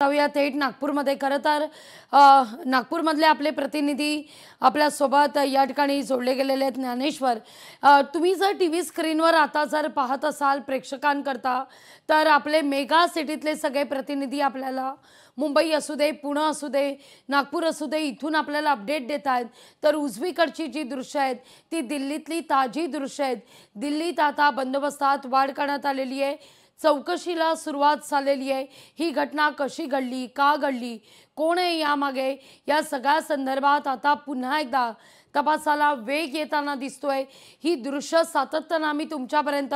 जाऊया थेट नागपूरमध्ये। खरं तर नागपूरमधले आपले प्रतिनिधी आपल्या सोबत या ठिकाणी जोडले गेलेले आहेत। ज्ञानेश्वर, तुम्ही जर टीव्ही स्क्रीनवर आता जर पाहत असाल प्रेक्षकांकरता, तर आपले मेगा सिटीतले सगळे प्रतिनिधी आपल्याला मुंबई असू दे, पुणे असू दे, नागपूर असू दे, इथून आपल्याला अपडेट देत आहेत। तर उजवीकडची जी दृश्य आहेत ती दिल्लीतली ताजी दृश्य आहेत। दिल्लीत आता बंदोबस्तात वाढ करण्यात आलेली आहे। चौकशीला सुरुवात झालेली आहे। ही घटना कशी घडली, का घडली, कोण आहे यामागे, या सगळ्या संदर्भात आता पुन्हा एकदा तपासाला वेग येताना दिसतोय। ही दृश्य सातत्याने आम्ही तुमच्यापर्यंत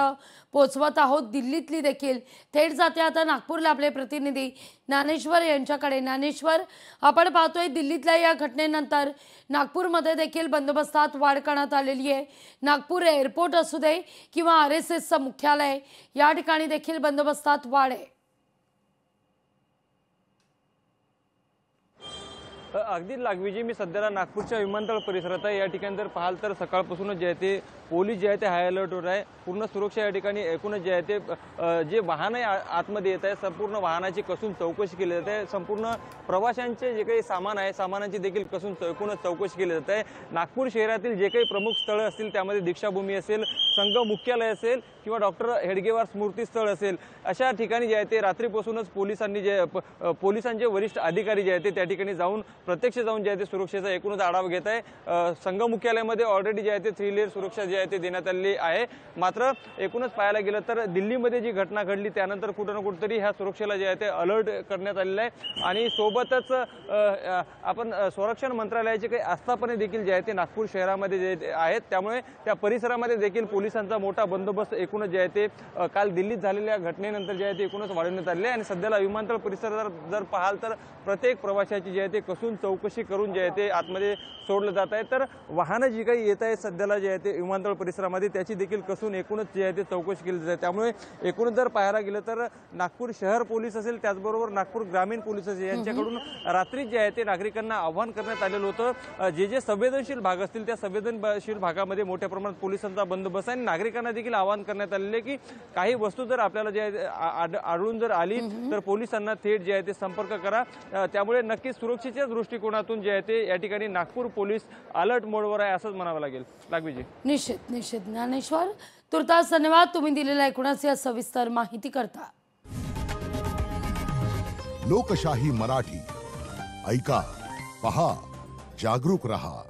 पोहोचवत आहोत। दिल्लीतली देखील थेट जाते आता नागपूरला आपले प्रतिनिधी ज्ञानेश्वर यांच्याकडे। ज्ञानेश्वर, आपण पाहतोय दिल्लीतल्या या घटनेनंतर नागपूरमध्ये देखील बंदोबस्तात वाढ करण्यात आलेली आहे। नागपूर एअरपोर्ट असू दे किंवा RSSचं मुख्यालय, या ठिकाणी देखील बंदोबस्तात वाढ आहे। अगदी लागवीजी, मी सध्याला नागपूरच्या विमानतळ परिसरात आहे। या ठिकाणी जर पाहाल तर सकाळपासूनच जे आहे ते पोलीस जे आहे ते हाय अलर्टवर आहे। पूर्ण सुरक्षा या ठिकाणी एकूणच जे आहे ते जे वाहन आहे आतमध्ये येत आहे संपूर्ण वाहनाची कसून चौकशी केली जाते आहे। संपूर्ण प्रवाशांचे जे काही सामान आहे सामानाची देखील कसून एकूणच चौकशी केली जाते आहे। नागपूर शहरातील जे काही प्रमुख स्थळ असतील त्यामध्ये दीक्षाभूमी असेल, संघ मुख्यालय असेल किंवा डॉक्टर हेडगेवार स्मृती स्थळ असेल, अशा ठिकाणी जे आहे ते रात्रीपासूनच पोलिसांचे वरिष्ठ अधिकारी जे आहेत ते त्या ठिकाणी जाऊन प्रत्यक्ष जाऊन जे आहे ते सुरक्षेचा एकूणच आढावा घेत आहे। संघ मुख्यालयामध्ये ऑलरेडी जे आहे ते 3 लेअर सुरक्षा जी आहे ते देण्यात आलेली आहे। मात्र एकूणच पाहायला गेलं तर दिल्लीमध्ये जी घटना घडली त्यानंतर कुठं ना कुठेतरी ह्या सुरक्षेला जे आहे ते अलर्ट करण्यात आलेलं आहे। आणि सोबतच आपण संरक्षण मंत्रालयाचे काही आस्थापने देखील जे आहे ते नागपूर शहरामध्ये जे आहेत, त्यामुळे त्या परिसरामध्ये देखील पोलिसांचा मोठा बंदोबस्त एकूणच जे आहे ते काल दिल्लीत झालेल्या घटनेनंतर जे आहे ते एकूणच वाढवण्यात आले आहे। आणि सध्याला विमानतळ परिसर जर पाहाल तर प्रत्येक प्रवाशाची जे आहे ते कसून चौकशी करून जे आहे ते आतमध्ये सोडलं जात आहे। तर वाहनं जी काही येत आहेत सध्याला जे आहे ते विमानतळ परिसरामध्ये त्याची देखील कसून एकूणच जे आहे ते चौकशी केली जाते। त्यामुळे एकूणच जर पाहायला गेलं तर नागपूर शहर पोलीस असेल, त्याचबरोबर नागपूर ग्रामीण पोलीस असेल, यांच्याकडून रात्री जे आहे ते नागरिकांना आव्हान करण्यात आलेलं होतं। जे संवेदनशील भाग असतील त्या संवेदनशील भागामध्ये मोठ्या प्रमाणात पोलिसांचा बंदोबस्त आहे। आणि नागरिकांना देखील आवाहन करण्यात आलेले आहे की काही वस्तू जर आपल्याला जे आढळून जर आली तर पोलिसांना थेट जे आहे ते संपर्क करा। त्यामुळे नक्कीच सुरक्षेच्या दृष्टिकोनातून जे आहे ते या ठिकाणी नागपूर पोलीस अलर्ट मोडवर आहे असंच म्हणावं लागेल। लागवीजी, निश्चित ज्ञानेश्वर, तुर्तास धन्यवाद तुम्ही दिलेल्या एकूणच या सविस्तर माहिती करता। लोकशाही मराठी ऐका, पहा, जागरूक रहा।